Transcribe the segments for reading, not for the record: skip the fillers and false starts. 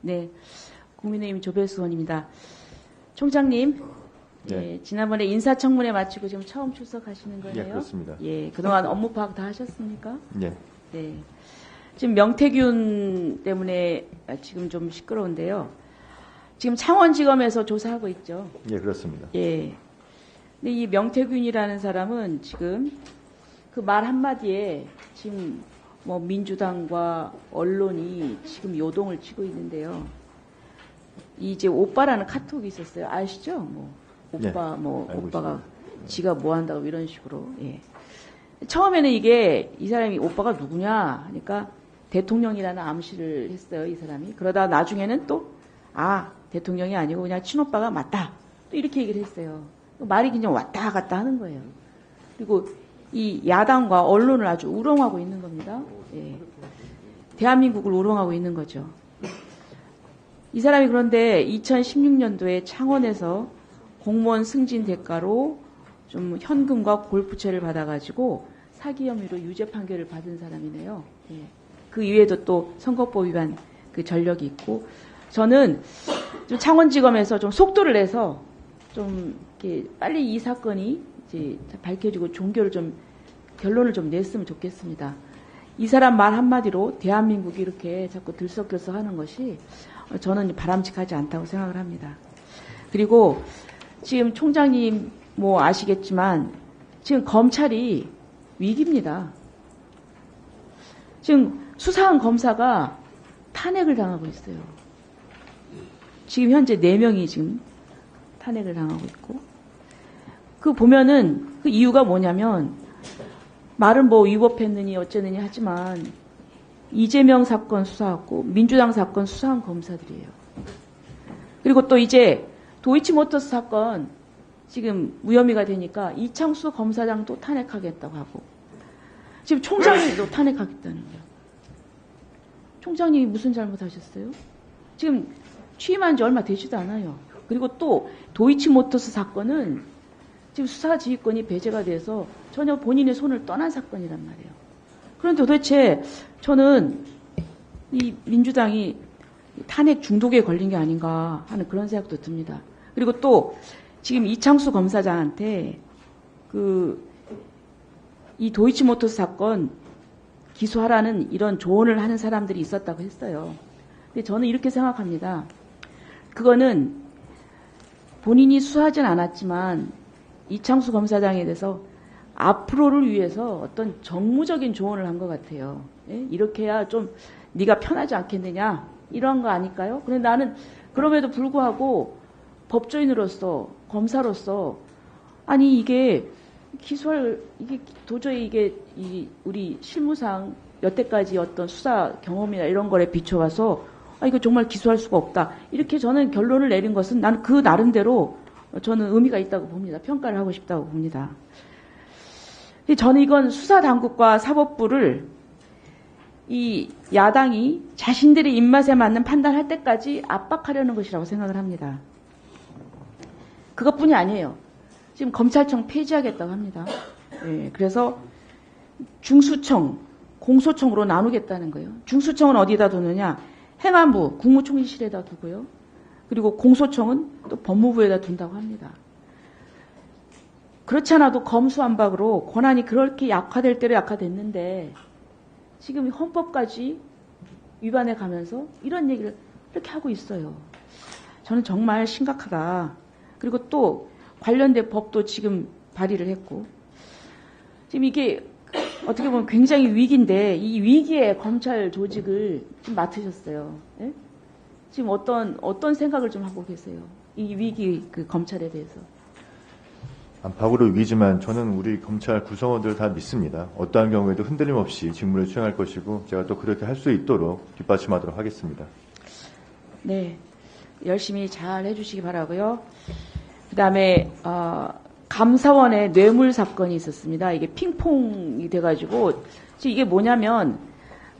네, 국민의힘 조배수 의원입니다. 총장님, 네. 예, 지난번에 인사청문회 마치고 지금 처음 출석하시는 거예요? 예, 그렇습니다. 예, 그동안 업무 파악 다 하셨습니까? 예. 네. 지금 명태균 때문에 지금 좀 시끄러운데요. 지금 창원지검에서 조사하고 있죠. 예, 그렇습니다. 예. 근데 이 명태균이라는 사람은 지금 그 말 한마디에 지금 뭐 민주당과 언론이 지금 요동을 치고 있는데요. 이제 오빠라는 카톡이 있었어요. 아시죠? 뭐 오빠 네, 뭐 알고 오빠가 있습니다. 지가 뭐 한다고 이런 식으로. 예. 처음에는 이게 이 사람이 오빠가 누구냐 하니까 대통령이라는 암시를 했어요. 이 사람이. 그러다 나중에는 또 대통령이 아니고 그냥 친오빠가 맞다. 또 이렇게 얘기를 했어요. 말이 그냥 왔다 갔다 하는 거예요. 그리고 이 야당과 언론을 아주 우롱하고 있는 겁니다. 예. 대한민국을 우롱하고 있는 거죠. 이 사람이 그런데 2016년도에 창원에서 공무원 승진 대가로 좀 현금과 골프채를 받아가지고 사기 혐의로 유죄 판결을 받은 사람이네요. 예. 그 이외에도 또 선거법 위반 그 전력이 있고, 저는 좀 창원지검에서 좀 속도를 내서 좀 이렇게 빨리 이 사건이 이제 밝혀지고 종교를 좀 결론을 좀 냈으면 좋겠습니다. 이 사람 말 한마디로 대한민국이 이렇게 자꾸 들썩들썩하는 것이 저는 바람직하지 않다고 생각을 합니다. 그리고 지금 총장님 뭐 아시겠지만 지금 검찰이 위기입니다. 지금 수사한 검사가 탄핵을 당하고 있어요. 지금 현재 4명이 지금 탄핵을 당하고 있고, 그 보면은 그 이유가 뭐냐면 말은 뭐 위법했느니 어쩌느니 하지만 이재명 사건 수사하고 민주당 사건 수사한 검사들이에요. 그리고 또 이제 도이치모터스 사건 지금 무혐의가 되니까 이창수 검사장도 탄핵하겠다고 하고, 지금 총장님도 탄핵하겠다는 거예요. 총장님이 무슨 잘못하셨어요? 지금 취임한 지 얼마 되지도 않아요. 그리고 또 도이치모터스 사건은 지금 수사지휘권이 배제가 돼서 전혀 본인의 손을 떠난 사건이란 말이에요. 그런데 도대체 저는 이 민주당이 탄핵 중독에 걸린 게 아닌가 하는 그런 생각도 듭니다. 그리고 또 지금 이창수 검사장한테 이 도이치모터스 사건 기소하라는 이런 조언을 하는 사람들이 있었다고 했어요. 근데 저는 이렇게 생각합니다. 그거는 본인이 수사하진 않았지만 이창수 검사장에 대해서 앞으로를 위해서 어떤 정무적인 조언을 한 것 같아요. 예? 이렇게 해야 좀 네가 편하지 않겠느냐 이런 거 아닐까요? 그런데 나는 그럼에도 불구하고 법조인으로서 검사로서 아니 이게 이게 도저히 이게 우리 실무상 여태까지 어떤 수사 경험이나 이런 거에 비춰봐서 이거 정말 기소할 수가 없다. 이렇게 저는 결론을 내린 것은 난 그 나름대로 저는 의미가 있다고 봅니다. 평가를 하고 싶다고 봅니다. 저는 이건 수사당국과 사법부를 이 야당이 자신들의 입맛에 맞는 판단할 때까지 압박하려는 것이라고 생각을 합니다. 그것뿐이 아니에요. 지금 검찰청 폐지하겠다고 합니다. 예, 그래서 중수청, 공소청으로 나누겠다는 거예요. 중수청은 어디다 두느냐? 행안부, 국무총리실에다 두고요. 그리고 공소청은 또 법무부에다 둔다고 합니다. 그렇지 않아도 검수완박으로 권한이 그렇게 약화될 대로 약화됐는데 지금 헌법까지 위반해 가면서 이런 얘기를 이렇게 하고 있어요. 저는 정말 심각하다. 그리고 또 관련된 법도 지금 발의를 했고, 지금 이게 어떻게 보면 굉장히 위기인데 이 위기에 검찰 조직을 좀 맡으셨어요. 예? 지금 어떤 생각을 좀 하고 계세요? 이 위기 그 검찰에 대해서. 안팎으로 위기지만 저는 우리 검찰 구성원들 다 믿습니다. 어떠한 경우에도 흔들림 없이 직무를 수행할 것이고 제가 또 그렇게 할 수 있도록 뒷받침하도록 하겠습니다. 네, 열심히 잘 해주시기 바라고요. 그다음에 감사원의 뇌물 사건이 있었습니다. 이게 핑퐁이 돼가지고 지금 이게 뭐냐면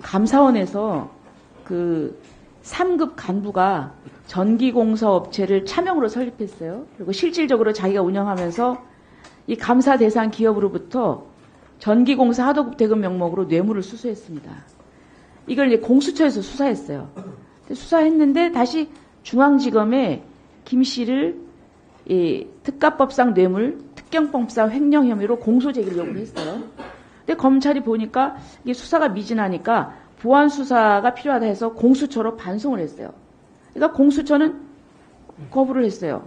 감사원에서 그 3급 간부가 전기공사업체를 차명으로 설립했어요. 그리고 실질적으로 자기가 운영하면서 이 감사 대상 기업으로부터 전기공사 하도급 대금 명목으로 뇌물을 수수했습니다. 이걸 이제 공수처에서 수사했어요. 수사했는데 다시 중앙지검에 김 씨를 이 특가법상 뇌물, 특경법상 횡령 혐의로 공소 제기를 요구를 했어요. 근데 검찰이 보니까 이게 수사가 미진하니까 보완 수사가 필요하다 해서 공수처로 반송을 했어요. 그러니까 공수처는 거부를 했어요.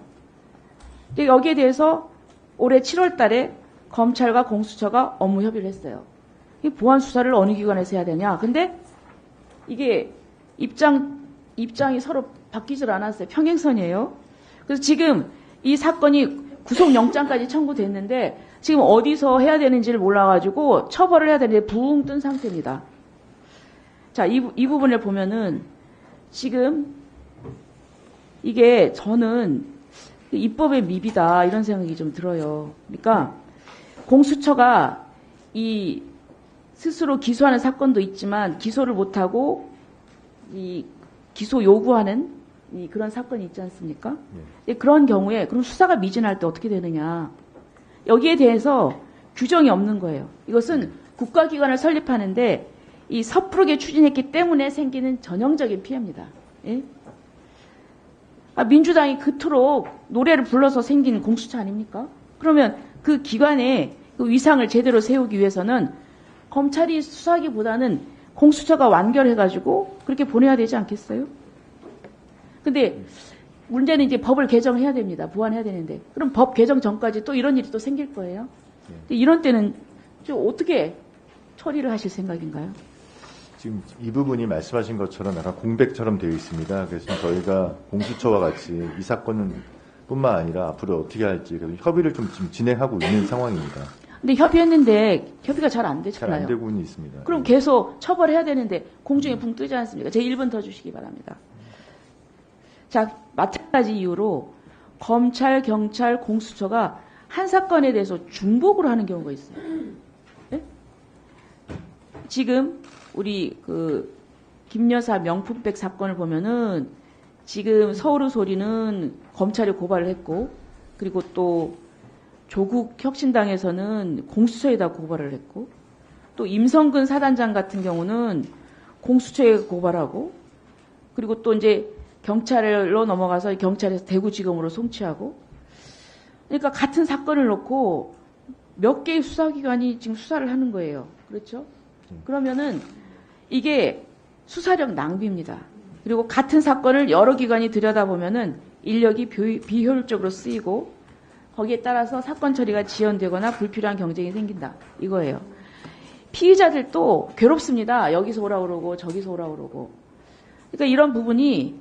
근데 여기에 대해서 올해 7월 달에 검찰과 공수처가 업무 협의를 했어요. 이 보완 수사를 어느 기관에서 해야 되냐. 근데 이게 입장이 서로 바뀌질 않았어요. 평행선이에요. 그래서 지금 이 사건이 구속영장까지 청구됐는데 지금 어디서 해야 되는지를 몰라가지고 처벌을 해야 되는데 붕 뜬 상태입니다. 자, 이 부분을 보면은 지금 이게 저는 입법의 미비다 이런 생각이 좀 들어요. 그러니까 공수처가 이 스스로 기소하는 사건도 있지만 기소를 못하고 이 기소 요구하는 이 그런 사건이 있지 않습니까? 그런 경우에 그럼 수사가 미진할 때 어떻게 되느냐. 여기에 대해서 규정이 없는 거예요. 이것은 국가기관을 설립하는데 이 섣부르게 추진했기 때문에 생기는 전형적인 피해입니다. 예? 민주당이 그토록 노래를 불러서 생긴 공수처 아닙니까? 그러면 그 기관의 그 위상을 제대로 세우기 위해서는 검찰이 수사하기보다는 공수처가 완결해가지고 그렇게 보내야 되지 않겠어요? 근데 문제는 이제 법을 개정해야 됩니다. 보완해야 되는데. 그럼 법 개정 전까지 또 이런 일이 또 생길 거예요. 이런 때는 좀 어떻게 처리를 하실 생각인가요? 지금 이 부분이 말씀하신 것처럼 약간 공백처럼 되어 있습니다. 그래서 저희가 공수처와 같이 이 사건은 뿐만 아니라 앞으로 어떻게 할지 협의를 좀 지금 진행하고 있는 상황입니다. 근데 협의했는데 협의가 잘 안 되잖아요. 잘 안 되고는 있습니다. 그럼 계속 처벌해야 되는데 공중에 붕 뜨지 않습니까? 제 1분 더 주시기 바랍니다. 자, 마찬가지 이유로 검찰, 경찰, 공수처가 한 사건에 대해서 중복으로 하는 경우가 있어요. 네? 지금 우리 김 여사 명품백 사건을 보면은 지금 서울의 소리는 검찰이 고발을 했고 그리고 또 조국 혁신당에서는 공수처에다 고발을 했고 또 임성근 사단장 같은 경우는 공수처에 고발하고 그리고 또 이제 경찰로 넘어가서 경찰에서 대구지검으로 송치하고 그러니까 같은 사건을 놓고 몇 개의 수사기관이 지금 수사를 하는 거예요. 그렇죠? 그러면은 이게 수사력 낭비입니다. 그리고 같은 사건을 여러 기관이 들여다보면은 인력이 비효율적으로 쓰이고 거기에 따라서 사건 처리가 지연되거나 불필요한 경쟁이 생긴다. 이거예요. 피의자들도 괴롭습니다. 여기서 오라 그러고 저기서 오라 그러고. 그러니까 이런 부분이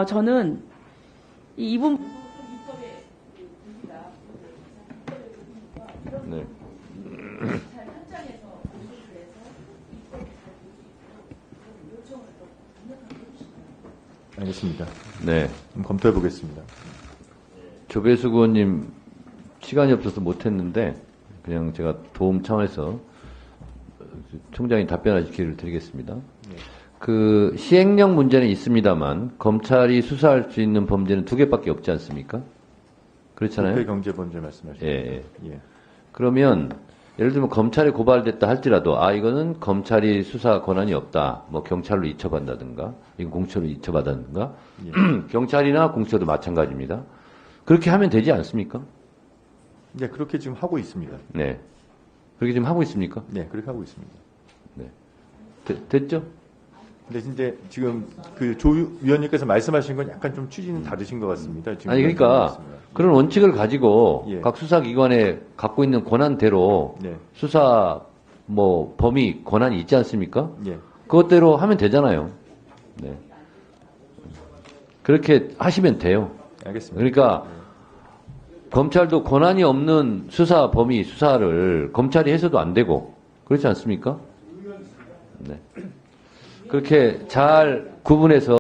저는 이 부분 네. 알겠습니다. 네. 검토해 보겠습니다. 조배수 의원님 시간이 없어서 못했는데 그냥 제가 도움 차원에서 총장이 답변하실 기회를 드리겠습니다. 네. 그 시행령 문제는 있습니다만 검찰이 수사할 수 있는 범죄는 2개밖에 없지 않습니까? 그렇잖아요. 경제범죄 말씀하시죠? 예. 예. 그러면 예를 들면 검찰에 고발됐다 할지라도 이거는 검찰이 수사 권한이 없다. 뭐 경찰로 이첩한다든가 이건 공수처로 이첩하다든가 예. 경찰이나 공수처도 마찬가지입니다. 그렇게 하면 되지 않습니까? 네, 그렇게 지금 하고 있습니다. 네. 그렇게 지금 하고 있습니까? 네, 그렇게 하고 있습니다. 네. 됐죠? 근데 이제 지금 그 조 위원님께서 말씀하신 건 약간 좀 취지는 다르신 것 같습니다. 지금 아니 그러니까 그런 원칙을 가지고 예. 각 수사기관에 갖고 있는 권한대로 네. 수사 뭐 범위 권한이 있지 않습니까? 예. 그것대로 하면 되잖아요. 네. 그렇게 하시면 돼요. 알겠습니다. 그러니까 검찰도 권한이 없는 수사 범위 수사를 검찰이 해서도 안 되고 그렇지 않습니까? 네. 그렇게 잘 구분해서